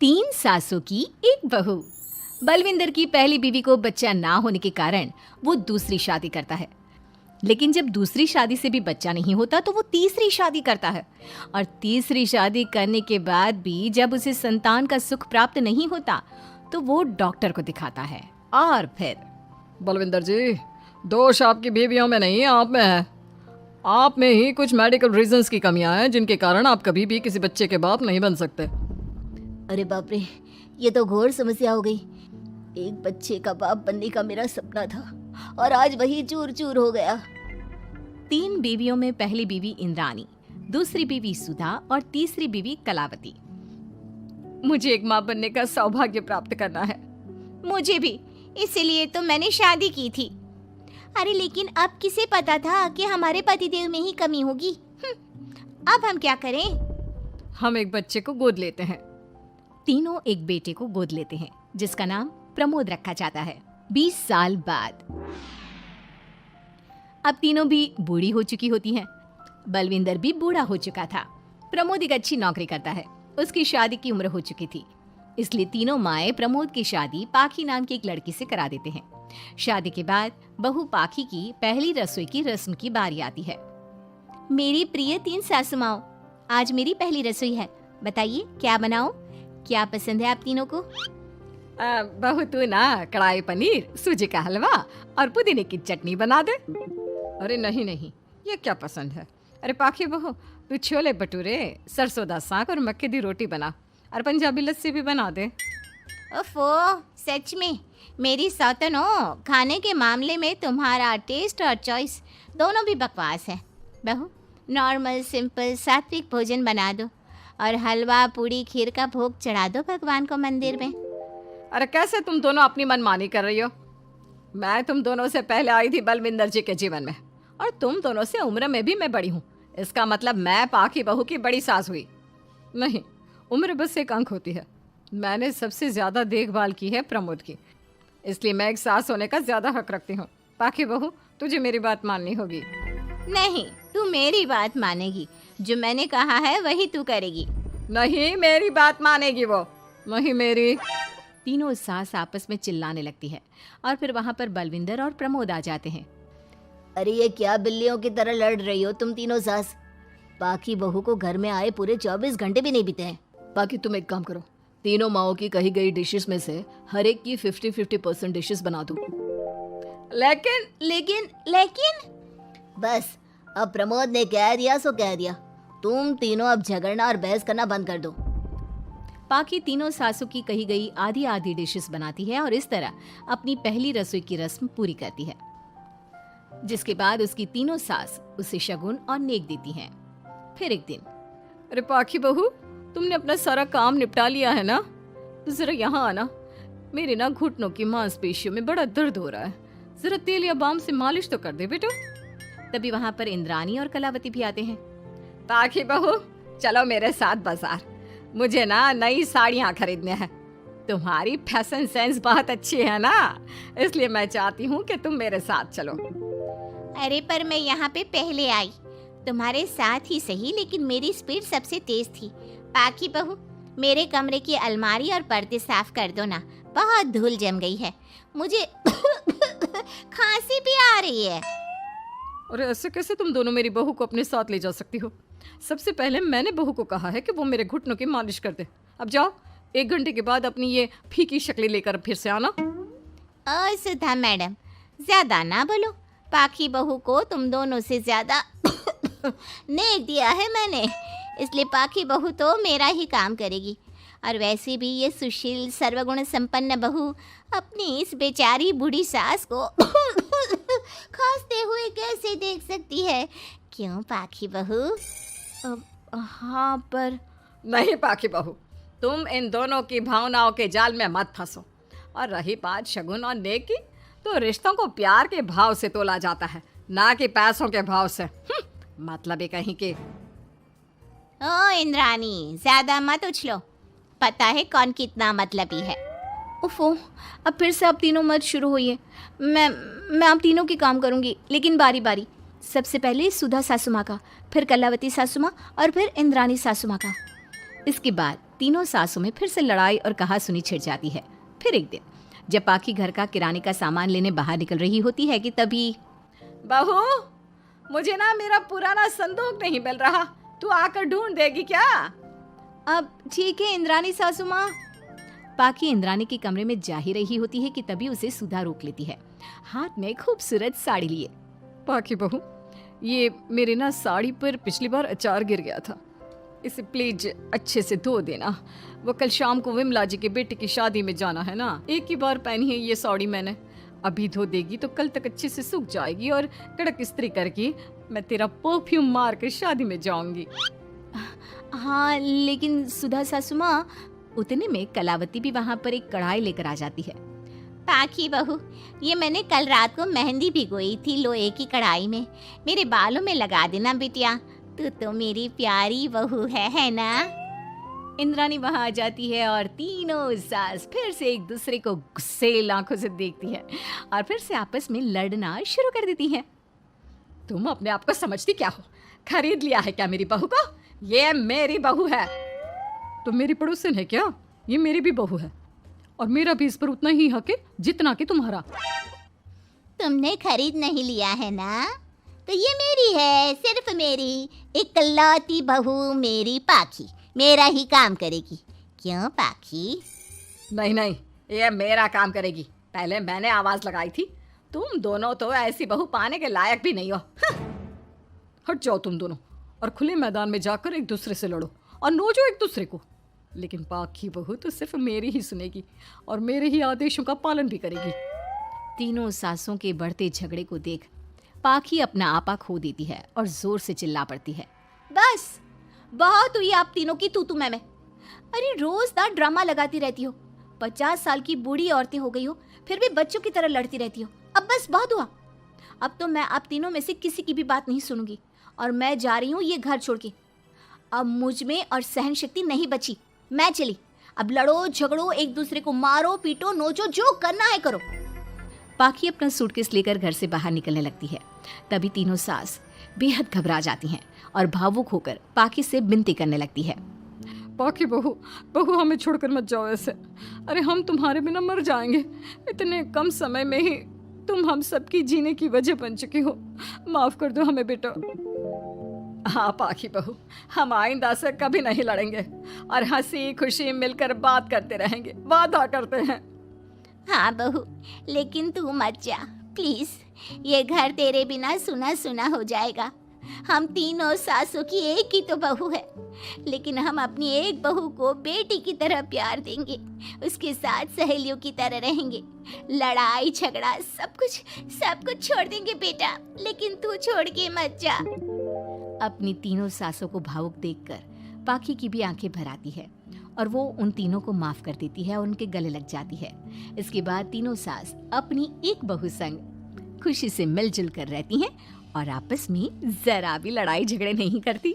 तीन सासों की एक बहू। बलविंदर की पहली बीवी को बच्चा ना होने के कारण वो दूसरी शादी करता है, लेकिन जब दूसरी शादी से भी बच्चा नहीं होता तो वो तीसरी शादी करता है, और तीसरी शादी करने के बाद भी जब उसे संतान का सुख प्राप्त नहीं होता तो वो डॉक्टर को दिखाता है। और फिर बलविंदर जी, दोष आपकी बीवियों में नहीं, आप में है। आप में ही कुछ मेडिकल रीजंस की कमियां हैं जिनके कारण आप कभी भी किसी बच्चे के बाप नहीं बन सकते। अरे बाप रे, ये तो घोर समस्या हो गई। एक बच्चे का बाप बनने का मेरा सपना था और आज वही चूर चूर हो गया। तीन बीवियों में पहली बीवी इंद्राणी, दूसरी बीवी सुधा और तीसरी बीवी कलावती। मुझे एक माँ बनने का सौभाग्य प्राप्त करना है। मुझे भी, इसीलिए तो मैंने शादी की थी। अरे लेकिन अब किसे पता था कि हमारे पतिदेव में ही कमी होगी। अब हम क्या करें? हम एक बच्चे को गोद लेते हैं। तीनों एक बेटे को गोद लेते हैं जिसका नाम प्रमोद रखा जाता है। 20 साल बाद अब तीनों भी बूढ़ी हो चुकी होती हैं। बलविंदर भी बूढ़ा हो चुका था। प्रमोद एक अच्छी नौकरी करता है। उसकी शादी की उम्र हो चुकी थी, इसलिए तीनों माएं प्रमोद की शादी पाखी नाम की एक लड़की से करा देते हैं। शादी के बाद बहू पाखी की पहली रसोई की रस्म की बारी आती है। मेरी प्रिय तीन सासू माओ, आज मेरी पहली रसोई है। बताइए क्या बनाऊं? क्या पसंद है आप तीनों को? बहू तू ना कढ़ाई पनीर, सूजी का हलवा और पुदीने की चटनी बना दे। अरे नहीं नहीं, ये क्या पसंद है? अरे पाखी बहू, तू छोले भटूरे, सरसों दा साग और मक्के दी रोटी बना और पंजाबी लस्सी भी बना दे। ओफो, सच में मेरी सौतनो, खाने के मामले में तुम्हारा टेस्ट और चॉइस दोनों भी बकवास है। बहू, नॉर्मल सिंपल सात्विक भोजन बना दो और हलवा पूड़ी खीर का भोग चढ़ा दो भगवान को मंदिर में। अरे कैसे तुम दोनों अपनी मनमानी कर रही हो? मैं तुम दोनों से पहले आई थी बलविंदर जी के जीवन में, और तुम दोनों से उम्र में भी मैं बड़ी हूँ। इसका मतलब मैं पाखी बहू की बड़ी सास हुई? नहीं, उम्र बस एक अंक होती है। मैंने सबसे ज्यादा देखभाल की है प्रमोद की, इसलिए मैं एक सास होने का ज्यादा हक रखती हूँ। पाखी बहू, तुझे मेरी बात माननी होगी। नहीं, तू मेरी बात मानेगी। जो मैंने कहा है वही तू करेगी। नहीं, मेरी बात मानेगी वो। नहीं मेरी। तीनों सास आपस में चिल्लाने लगती है और फिर वहाँ पर बलविंदर और प्रमोद आ जाते हैं। अरे ये क्या बिल्लियों की तरह लड़ रही हो तुम तीनों सास? पाखी बहू को घर में आए पूरे 24 घंटे भी नहीं बीते हैं। बाकी तुम एक काम करो, तीनों माओं की कही गई डिशेस में से हर एक की 50-50% डिशेस बना दो। लेकिन लेकिन लेकिन बस, अब प्रमोद ने कह दिया सो कह दिया। तुम तीनों अब झगड़ना और बहस करना बंद कर दो। पाखी तीनों सासों की कही गई आधी आधी डिशेस बनाती है और इस तरह अपनी पहली रसोई की रस्म पूरी करती है, जिसके बाद उसकी तीनों सास उसे शगुन और नेक देती हैं। फिर एक दिन, अरे पाखी बहू, तुमने अपना सारा काम निपटा लिया है ना? तो जरा यहाँ आना। मेरे ना घुटनों की मांसपेशियों में बड़ा दर्द हो रहा है। जरा तेल या बाम से मालिश तो कर दे बेटा। तभी वहाँ पर इंद्राणी और कलावती भी आते हैं। पाखी बहू, चलो मेरे साथ बाजार। मुझे ना नई साड़ियाँ खरीदने हैं। तुम्हारी फैशन सेंस बहुत अच्छी है ना, इसलिए मैं चाहती हूँ कि तुम मेरे साथ चलो। अरे पर मैं यहाँ पे पहले आई, तुम्हारे साथ ही सही, लेकिन मेरी स्पीड सबसे तेज थी। पाखी बहू, मेरे कमरे की अलमारी और पर्दे साफ कर दो ना, बहुत धूल जम गई है। मुझे खांसी भी आ रही है। अरे ऐसे कैसे तुम दोनों मेरी बहू को अपने साथ ले जा सकती हो? सबसे पहले मैंने बहू को कहा है कि वो मेरे घुटनों की मालिश कर दे। अब जाओ, 1 घंटे के बाद अपनी ये फीकी शक्लें लेकर फिर से आना। सुधा मैडम, ज्यादा ना बोलो। पाखी बहू को तुम दोनों से ज्यादा नेक दिया है मैंने, इसलिए पाखी बहू तो मेरा ही काम करेगी। और वैसे भी ये सुशील सर्वगुण संपन्न बहू अपनी इस बेचारी बूढ़ी सास को खांसते हुए कैसे देख सकती है? क्यों पाखी बहू? हाँ, पर नहीं पाखी बहू, तुम इन दोनों की भावनाओं के जाल में मत फंसो। और रही बात शगुन और नेक की, तो रिश्तों को प्यार के भाव से तोला जाता है, ना कि पैसों के भाव से। मतलब ही कहीं के। ओ इंद्राणी, ज्यादा मत उछलो, पता है कौन कितना मतलबी है। उफो, अब फिर से आप तीनों मत शुरू होइए। मैं आप तीनों की काम करूंगी, लेकिन बारी बारी। सबसे पहले सुधा सासू माँ का, फिर कलावती सासू माँ और फिर इंद्राणी सासू माँ का। इसके बाद तीनों सासों में फिर से लड़ाई और कहासुनी छिड़ जाती है। फिर एक दिन जब पाखी घर का किराने का सामान लेने बाहर निकल रही होती है कि तभी बहू, मुझे ना मेरा पुराना संदूक नहीं मिल रहा, तू आकर ढूंढ देगी क्या? अब ठीक है इंद्रानी सासू माँ। पाखी इंद्रानी के कमरे में जा ही रही होती है कि तभी उसे सुधा रोक लेती है, हाथ में खूबसूरत साड़ी लिए। पाखी बहू, ये मेरे ना साड़ी पर पिछली बार अचार गिर गया था, इसे प्लीज अच्छे से धो देना। वो कल शाम को विमला जी के बेटे की शादी में जाना है ना, एक ही बार पहनी है ये साड़ी मैंने, अभी धो देगी तो कल तक अच्छे से सूख जाएगी और कड़क इस्त्री करके मैं तेरा परफ्यूम मार कर शादी में जाऊंगी। हाँ लेकिन सुधा सासू माँ, उतने में कलावती भी वहाँ पर एक कढ़ाई लेकर आ जाती है। पाखी बहू, ये मैंने कल रात को मेहंदी भिगोई थी लोहे की कढ़ाई में, मेरे बालों में लगा देना बिटिया, तू तो मेरी प्यारी बहू है ना? इंद्रानी वहाँ आ जाती है और तीनों सास फिर से एक दूसरे को गुस्सेल आंखों से देखती है और फिर से आपस में लड़ना शुरू कर देती है। तुम अपने आप को समझती क्या हो? खरीद लिया है क्या मेरी बहू को? ये मेरी बहू है। तो मेरी पड़ोसन है क्या? ये मेरी भी बहू है और मेरा भी इस पर उतना ही हक है जितना कि तुम्हारा। तुमने खरीद नहीं लिया है ना, तो ये मेरी है, सिर्फ मेरी इकलौती बहू मेरी पाखी, मेरा ही काम करेगी। क्यों पाखी? नहीं नहीं, ये मेरा काम करेगी। पहले मैंने आवाज लगाई थी। तुम दोनों तो ऐसी बहू पाने के लायक भी नहीं हो। हट जाओ तुम दोनों और खुले मैदान में जाकर एक दूसरे से लड़ो और नोचो एक दूसरे को। लेकिन पाखी बहू तो सिर्फ मेरी ही सुनेगी और मेरे ही आदेशों का पालन भी करेगी। तीनों सासों के बढ़ते झगड़े को देख पाखी अपना आपा खो देती है और जोर से चिल्ला पड़ती है, बस बहुत हुई आप तीनों की तू मैं। अरे रोज ना ड्रामा लगाती रहती हो, 50 साल की बूढ़ी औरतें हो गई हो, फिर भी बच्चों की तरह लड़ती रहती हो। अब बस बहुत हुआ। अब तो मैं आप तीनों में से किसी की भी बात नहीं सुनूंगी और मैं जा रही हूँ ये घर छोड़ के। अब मुझ में और सहन शक्ति नहीं बची, मैं चली। अब लड़ो झगड़ो, एक दूसरे को मारो पीटो नोचो, जो करना है करो। पाखी अपना सूटकेस लेकर घर से बाहर निकलने लगती है। तभी तीनों सास बेहद घबरा जाती हैं और भावुक होकर पाखी से विनती करने लगती है, पाखी बहू, बहू हमें छोड़कर मत जाओ ऐसे। अरे हम तुम्हारे बिना मर जाएंगे। इतने कम समय में ही तुम हम सबकी जीने की वजह बन चुकी हो। माफ कर दो हमें बेटा। हाँ पाखी बहू, हम आइंदा से कभी नहीं लड़ेंगे और हंसी खुशी मिलकर बात करते रहेंगे, वादा करते हैं। हाँ बहू, लेकिन तू मत जा प्लीज, ये घर तेरे बिना सुना सुना हो जाएगा। हम तीनों सासों की एक ही तो बहू है, लेकिन हम अपनी एक बहू को बेटी की तरह प्यार देंगे, उसके साथ सहेलियों की तरह रहेंगे। लड़ाई झगड़ा सब कुछ छोड़ देंगे बेटा, लेकिन तू छोड़ के मत जा। अपनी तीनों सासों को भावुक देखकर पाखी की भी आंखें भर आती है और वो उन तीनों को माफ कर देती है और उनके गले लग जाती है। इसके बाद तीनों सास अपनी एक बहू संग खुशी से मिलजुल कर रहती हैं और आपस में जरा भी लड़ाई झगड़े नहीं करती।